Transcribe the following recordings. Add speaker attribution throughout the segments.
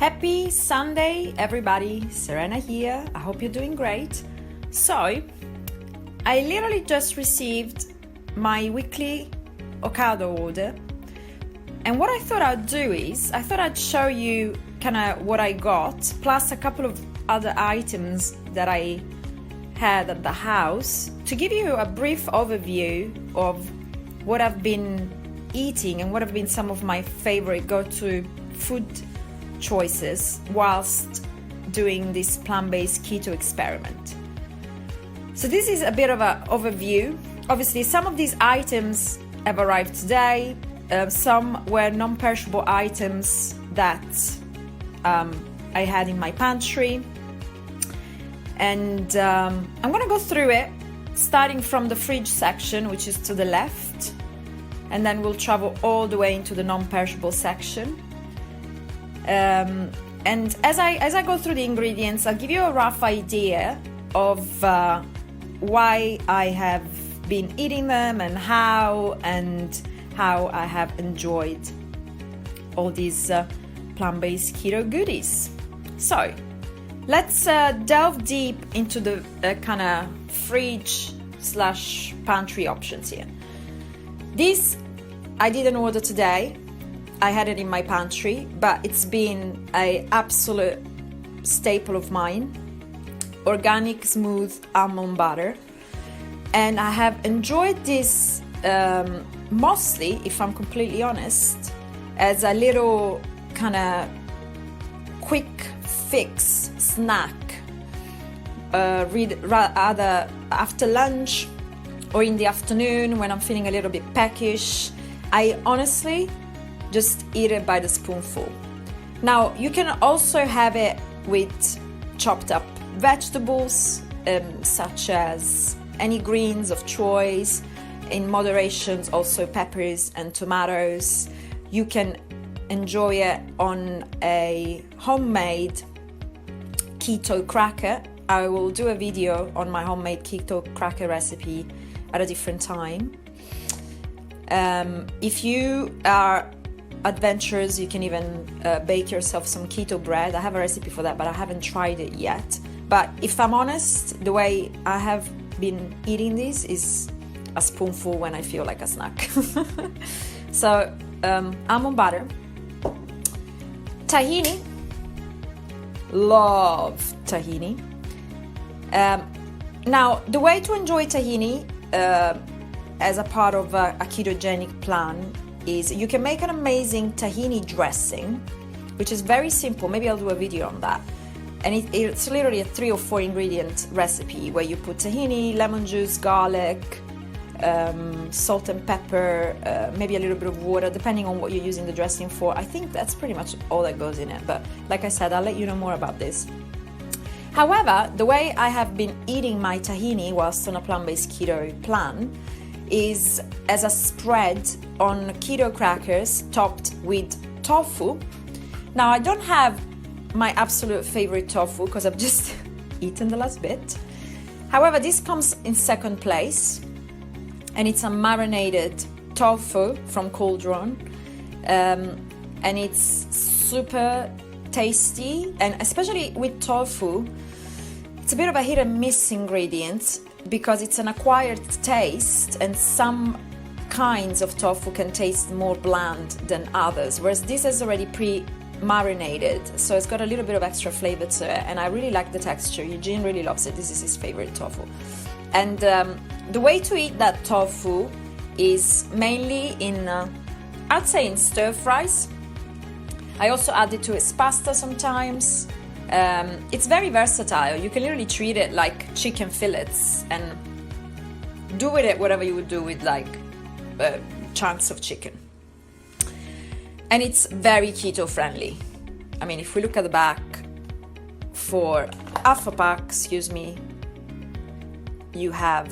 Speaker 1: Happy Sunday, everybody. Serena here. I hope you're doing great. So, I literally just received my weekly Ocado order. And what I thought I'd do is, I thought I'd show you kind of what I got, plus a couple of other items that I had at the house, to give you a brief overview of what I've been eating and what have been some of my favorite go-to food choices whilst doing this plant-based keto experiment. So this is a bit of an overview. Obviously, some of these items have arrived today. Some were non-perishable items that I had in my pantry. And I'm gonna go through it, starting from the fridge section, which is to the left, and then we'll travel all the way into the non-perishable section. And as I go through the ingredients, I'll give you a rough idea of why I have been eating them and how I have enjoyed all these plant-based keto goodies. So let's delve deep into the kind of fridge / pantry options here. This I didn't order today. I had it in my pantry, but it's been an absolute staple of mine. Organic smooth almond butter. And I have enjoyed this mostly, if I'm completely honest, as a little kind of quick fix snack, either after lunch or in the afternoon when I'm feeling a little bit peckish. I honestly just eat it by the spoonful. Now, you can also have it with chopped up vegetables, such as any greens of choice, in moderation, also peppers and tomatoes. You can enjoy it on a homemade keto cracker. I will do a video on my homemade keto cracker recipe at a different time. If you are adventurous, you can even bake yourself some keto bread. I have a recipe for that, but I haven't tried it yet. But if I'm honest, the way I have been eating this is a spoonful when I feel like a snack. So, almond butter, tahini, love tahini. Now, the way to enjoy tahini as a part of a ketogenic plan is you can make an amazing tahini dressing, which is very simple. Maybe I'll do a video on that. And it's literally a 3 or 4 ingredient recipe where you put tahini, lemon juice, garlic, salt and pepper, maybe a little bit of water, depending on what you're using the dressing for. I think that's pretty much all that goes in it. But like I said, I'll let you know more about this. However, the way I have been eating my tahini whilst on a plant-based keto plan is as a spread on keto crackers topped with tofu. Now, I don't have my absolute favorite tofu because I've just eaten the last bit. However, this comes in second place, and it's a marinated tofu from Cauldron, and it's super tasty. And especially with tofu, it's a bit of a hit and miss ingredient because it's an acquired taste, and some kinds of tofu can taste more bland than others, whereas this is already pre-marinated, so it's got a little bit of extra flavor to it, and I really like the texture. Eugene really loves it. This is his favorite tofu. And the way to eat that tofu is mainly in, I'd say in stir fries. I also add it to his pasta sometimes. It's very versatile. You can literally treat it like chicken fillets and do with it whatever you would do with like chunks of chicken. And it's very keto friendly. I mean, if we look at the back, for half a pack, you have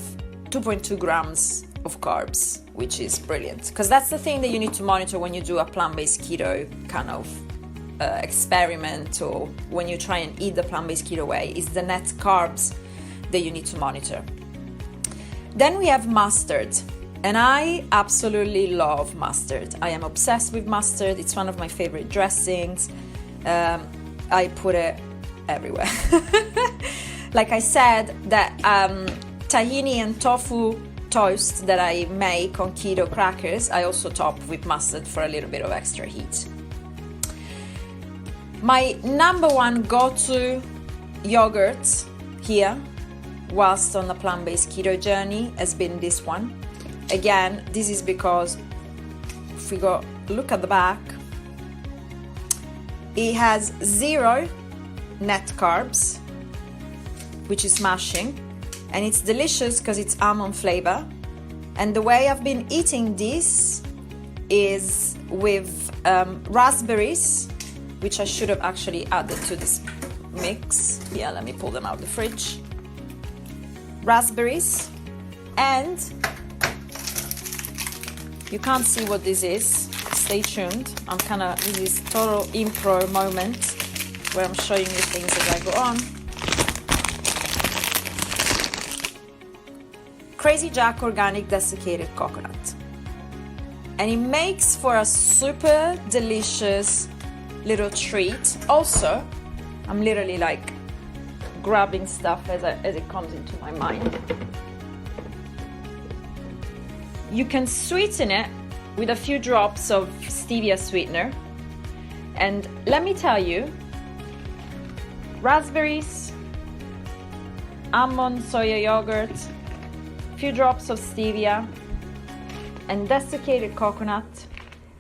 Speaker 1: 2.2 grams of carbs, which is brilliant, because that's the thing that you need to monitor when you do a plant-based keto kind of experiment, or when you try and eat the plant-based keto way, is the net carbs that you need to monitor. Then we have mustard, and I absolutely love mustard. I am obsessed with mustard. It's one of my favorite dressings. I put it everywhere. Like I said, that tahini and tofu toast that I make on keto crackers, I also top with mustard for a little bit of extra heat. My number one go-to yogurt here, whilst on the plant-based keto journey, has been this one. Again, this is because if we go look at the back, it has 0 net carbs, which is smashing, and it's delicious because it's almond flavor. And the way I've been eating this is with raspberries, which I should have actually added to this mix. Yeah, let me pull them out of the fridge. Raspberries, and you can't see what this is. Stay tuned. This is total impro moment where I'm showing you things as I go on. Crazy Jack organic desiccated coconut. And it makes for a super delicious little treat. Also, I'm literally like grabbing stuff as it comes into my mind. You can sweeten it with a few drops of stevia sweetener. And let me tell you, raspberries, almond soya yogurt, few drops of stevia, and desiccated coconut,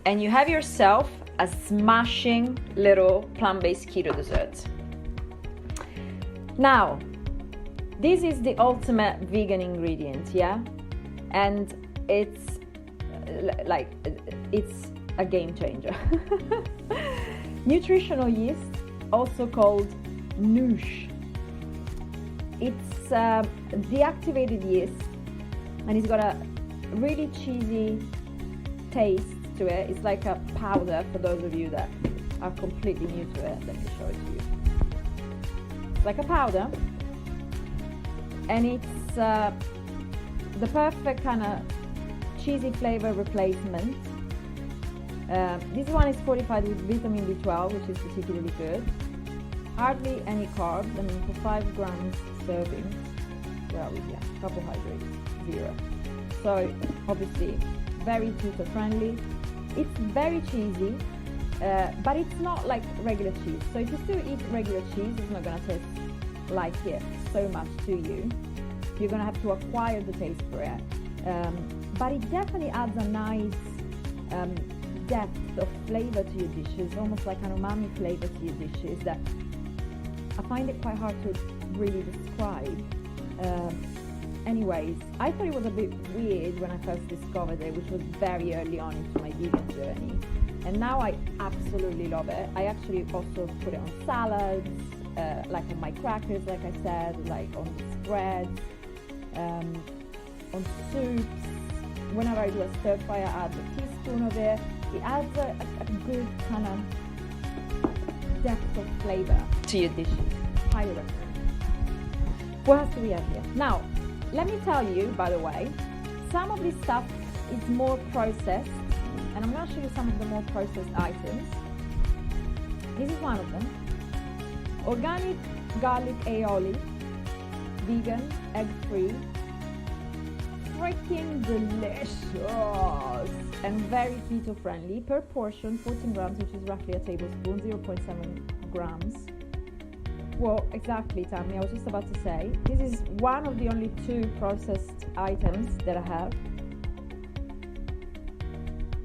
Speaker 1: and you have yourself a smashing little plant-based keto dessert. Now, this is the ultimate vegan ingredient, yeah? And it's a game changer. Nutritional yeast, also called noosh. It's deactivated yeast, and it's got a really cheesy taste to it. It's like a powder for those of you that are completely new to it. Let me show it to you. It's like a powder, and it's the perfect kind of cheesy flavor replacement. This one is fortified with vitamin B12, which is particularly good. Hardly any carbs. I mean, for 5 grams serving, carbohydrates 0. So obviously very keto friendly. It's very cheesy, but it's not like regular cheese. So if you still eat regular cheese, it's not gonna taste like it so much to you. You're gonna have to acquire the taste for it. But it definitely adds a nice depth of flavor to your dishes, almost like an umami flavor to your dishes that I find it quite hard to really describe. Anyways, I thought it was a bit weird when I first discovered it, which was very early on into my vegan journey. And now I absolutely love it. I actually also put it on salads, like on my crackers, like I said, like on the spreads, on soups. Whenever I do a stir fry, I add a teaspoon of it. It adds a good kind of depth of flavor to your dishes. Highly recommend. What else do we have here? Now, let me tell you, by the way, some of this stuff is more processed, and I'm going to show you some of the more processed items. This is one of them. Organic garlic aioli, vegan, egg-free, freaking delicious and very keto friendly. Per portion, 14 grams, which is roughly a tablespoon, 0.7 grams. Well, exactly, Tammy, I was just about to say, this is one of the only 2 processed items that I have.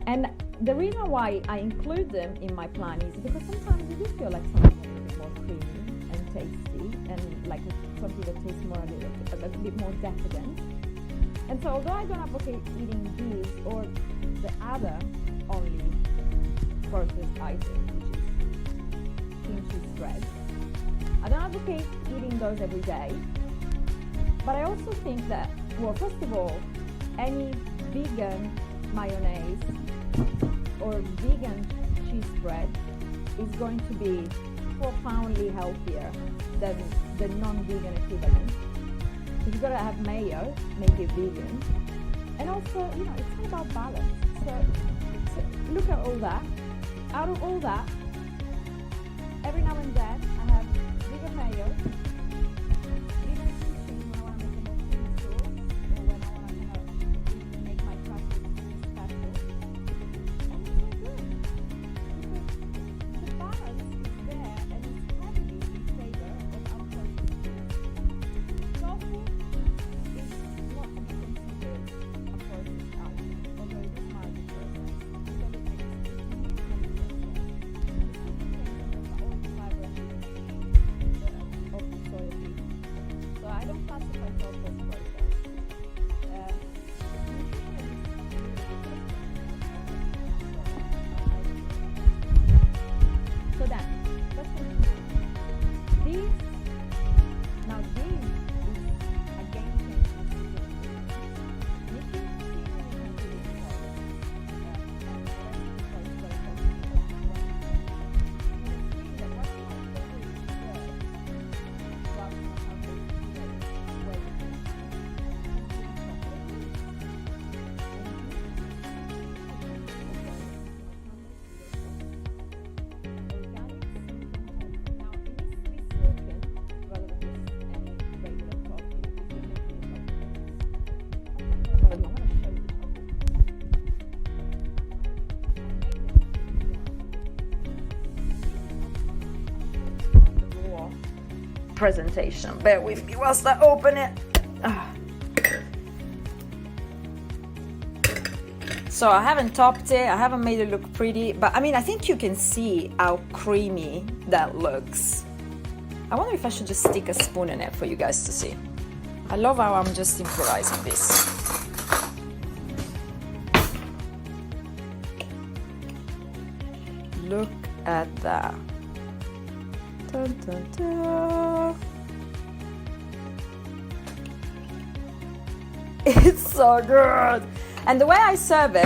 Speaker 1: And the reason why I include them in my plan is because sometimes you do feel like something a little bit more creamy and tasty, and like something that tastes more a bit more decadent. And so although I don't advocate eating these or the other only processed item, which is kimchi spread, I don't advocate eating those every day. But I also think that, well, first of all, any vegan mayonnaise or vegan cheese spread is going to be profoundly healthier than the non-vegan equivalent. You've got to have mayo, make it vegan. And also, it's all about balance. So look at all that. Out of all that, every now and then I have bigger mayo. When I want to make a more sauce, or when I want to make my crackers special. And it's so good because the balance is there and it's heavily in favor of unsalted food. Tofu is not to be considered a processed item, although it is mildly processed, because it takes so I don't classify tofu as processed. So then, let's continue. This is a game changer. If you presentation. Bear with me whilst I open it. So I haven't topped it, I haven't made it look pretty, but I mean, I think you can see how creamy that looks. I wonder if I should just stick a spoon in it for you guys to see. I love how I'm just improvising this. Look at that. Dun, dun, dun. It's so good. And the way I serve it,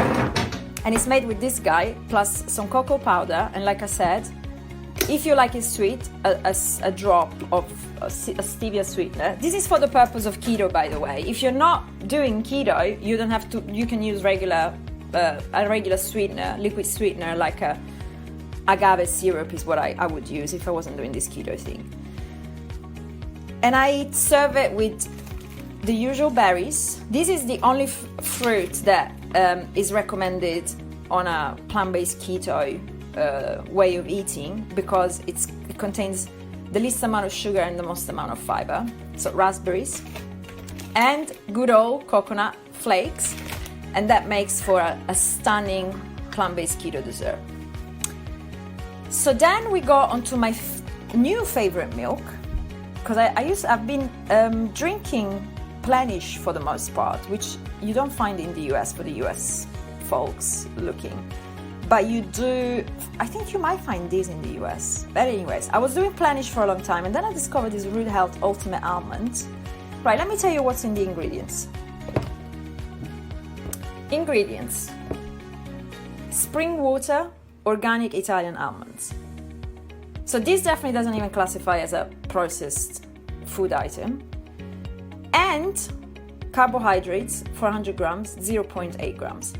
Speaker 1: and it's made with this guy plus some cocoa powder, and like I said, if you like it sweet, a drop of a stevia sweetener. This is for the purpose of keto, by the way. If you're not doing keto, you don't have to. You can use a regular sweetener, liquid sweetener, like a agave syrup is what I would use if I wasn't doing this keto thing. And I serve it with the usual berries. This is the only fruit that is recommended on a plant-based keto way of eating, because it contains the least amount of sugar and the most amount of fiber. So raspberries and good old coconut flakes, and that makes for a stunning plant-based keto dessert. So then we go on to my new favorite milk, because I've been drinking Plenish for the most part, which you don't find in the US for the US folks looking, but you do. I think you might find these in the US. But anyways, I was doing Plenish for a long time, and then I discovered this Root Health Ultimate Almond. Right, let me tell you what's in the ingredients. Ingredients: spring water, organic Italian almonds. So this definitely doesn't even classify as a processed food item. And carbohydrates, 400 grams, 0.8 grams.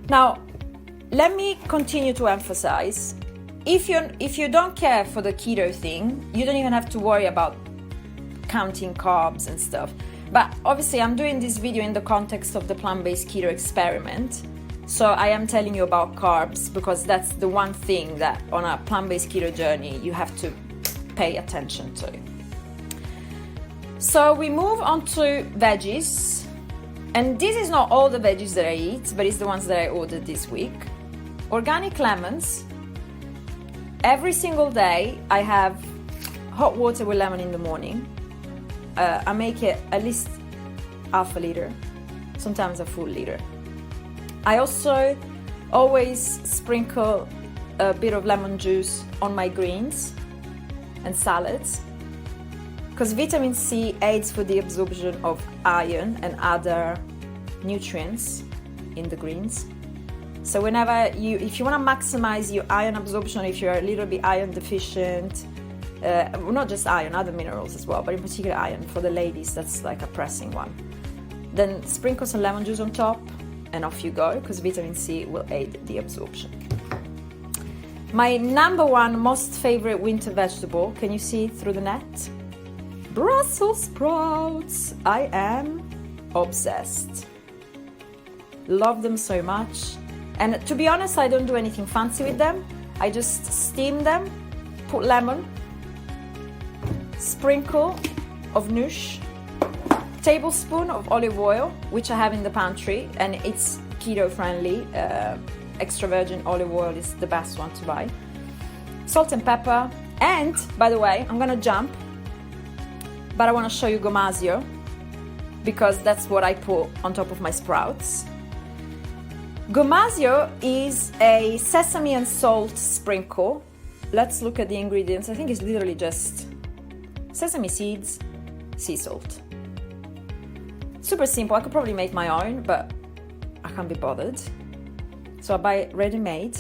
Speaker 1: Now, let me continue to emphasize, if you don't care for the keto thing, you don't even have to worry about counting carbs and stuff. But obviously I'm doing this video in the context of the plant-based keto experiment. So I am telling you about carbs because that's the one thing that on a plant-based keto journey you have to pay attention to. So we move on to veggies, and this is not all the veggies that I eat, but it's the ones that I ordered this week. Organic lemons. Every single day I have hot water with lemon in the morning. I make it at least half a liter, sometimes a full liter. I also always sprinkle a bit of lemon juice on my greens and salads, because vitamin C aids for the absorption of iron and other nutrients in the greens. So whenever if you want to maximize your iron absorption, if you're a little bit iron deficient, not just iron, other minerals as well, but in particular iron for the ladies, that's like a pressing one, then sprinkle some lemon juice on top and off you go, because vitamin C will aid the absorption. My number one most favorite winter vegetable, can you see it through the net? Brussels sprouts. I am obsessed. Love them so much. And to be honest, I don't do anything fancy with them. I just steam them, put lemon, sprinkle of noosh, tablespoon of olive oil, which I have in the pantry, and it's keto friendly. Extra virgin olive oil is the best one to buy. Salt and pepper. And by the way, I'm gonna jump, but I want to show you gomasio because that's what I put on top of my sprouts. Gomasio is a sesame and salt sprinkle. Let's look at the ingredients. I think it's literally just sesame seeds, sea salt. Super simple. I could probably make my own, but I can't be bothered. So I buy it ready-made.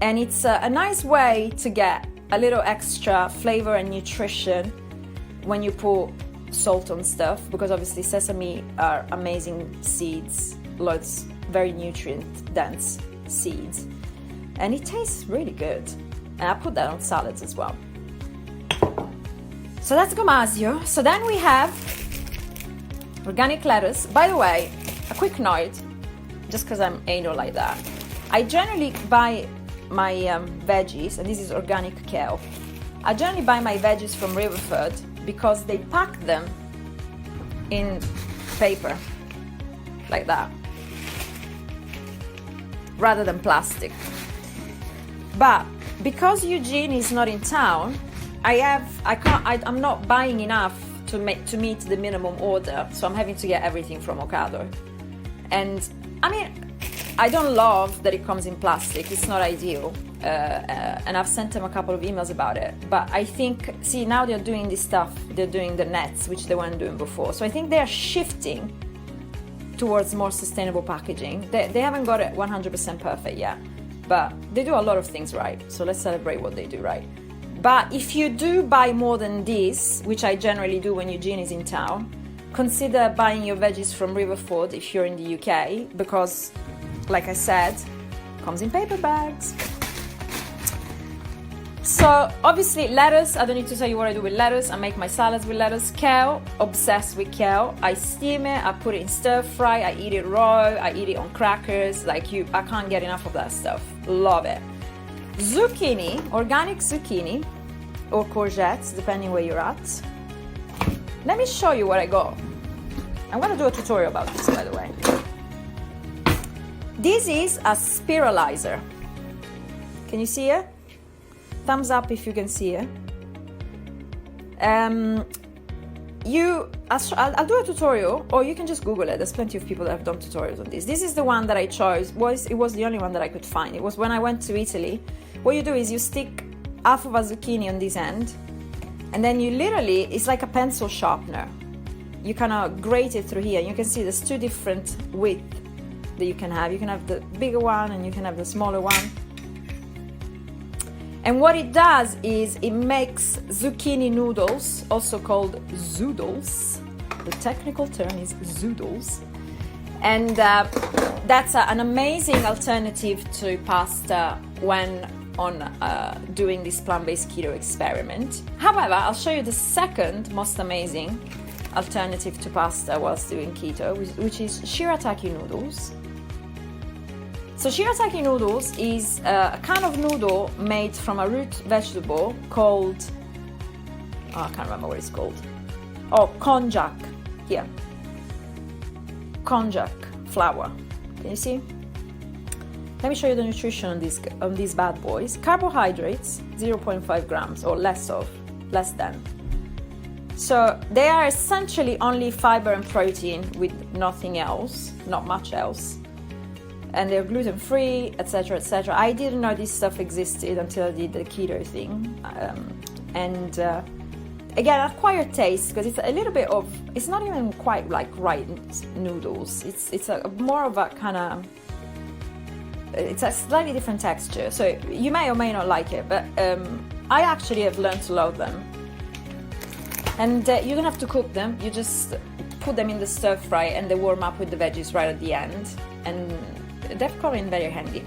Speaker 1: And it's a nice way to get a little extra flavor and nutrition when you put salt on stuff, because obviously sesame are amazing seeds, loads, very nutrient dense seeds, and it tastes really good. And I put that on salads as well. So that's gomasio. So then we have organic lettuce. By the way, a quick note, just because I'm anal like that, I generally buy my veggies, and this is organic kale. I generally buy my veggies from Riverford because they pack them in paper like that rather than plastic. But because Eugene is not in town, I'm not buying enough to meet the minimum order, so I'm having to get everything from Ocado. And I mean, I don't love that it comes in plastic. It's not ideal. And I've sent them a couple of emails about it. But I think, see, now they're doing this stuff. They're doing the nets, which they weren't doing before. So I think they're shifting towards more sustainable packaging. They haven't got it 100% perfect yet, but they do a lot of things right. So let's celebrate what they do right. But if you do buy more than this, which I generally do when Eugene is in town, consider buying your veggies from Riverford if you're in the UK, because, like I said, it comes in paper bags. So obviously lettuce, I don't need to tell you what I do with lettuce. I make my salads with lettuce. Kale, obsessed with kale. I steam it, I put it in stir fry, I eat it raw, I eat it on crackers. I can't get enough of that stuff. Love it. Zucchini, organic zucchini or courgettes, depending where you're at. Let me show you what I got. I'm gonna do a tutorial about this, by the way. This is a spiralizer. Can you see it? Thumbs up if you can see it. I'll do a tutorial, or you can just Google it. There's plenty of people that have done tutorials on this. This is the one that I chose. It was the only one that I could find. It was when I went to Italy. What you do is you stick half of a zucchini on this end, and then you literally, it's like a pencil sharpener. You kind of grate it through here. You can see there's two different widths that you can have. You can have the bigger one and you can have the smaller one. And what it does is it makes zucchini noodles, also called zoodles. The technical term is zoodles. And that's an amazing alternative to pasta when on doing this plant-based keto experiment. However, I'll show you the second most amazing alternative to pasta whilst doing keto, which is shirataki noodles. So shirataki noodles is a kind of noodle made from a root vegetable called, I can't remember what it's called. Oh, konjac. Here. Konjac flour. Can you see? Let me show you the nutrition on these bad boys. Carbohydrates, 0.5 grams or less than. So they are essentially only fiber and protein with nothing else, not much else. And they're gluten-free, etc., etc. I didn't know this stuff existed until I did the keto thing. Again, acquired taste, because it's a little bit of, it's not even quite like right noodles. It's a more of a kind of, it's a slightly different texture. So you may or may not like it, but I actually have learned to love them. And you don't have to cook them. You just put them in the stir fry and they warm up with the veggies right at the end. And they've come in very handy.